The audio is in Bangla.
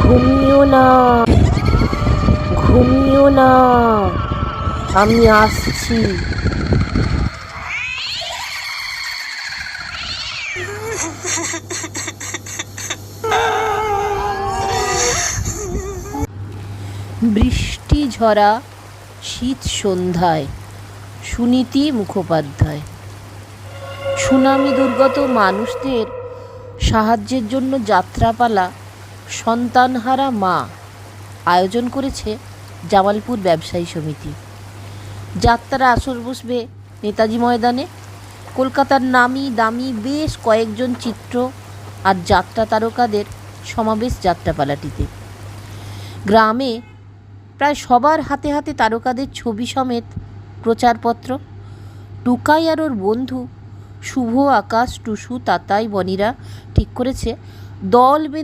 ঘুমিও না, ঘুমিও না, আমি আসছি। বৃষ্টি ঝরা শীত সন্ধ্যায়, সুনীতি মুখোপাধ্যায়। সুনামি দুর্গত মানুষদের সাহায্যের জন্য যাত্রাপালা সন্তানহারা মা আয়োজন করেছে জামালপুর ব্যবসায়ী সমিতি। যাত্রার আসর বসবে নেতাজি ময়দানে। কলকাতার নামি দামি বেশ কয়েকজন চিত্র আর যাত্রা তারকাদের সমাবেশ যাত্রাপালাটিতে। গ্রামে প্রায় সবার হাতে হাতে তারকাদের ছবি সমেত প্রচারপত্র। টুকাই আর ওর বন্ধু শুভ, আকাশ, টুসু, তাতাই, বনিরা ঠিক করেছে দল বেঁধে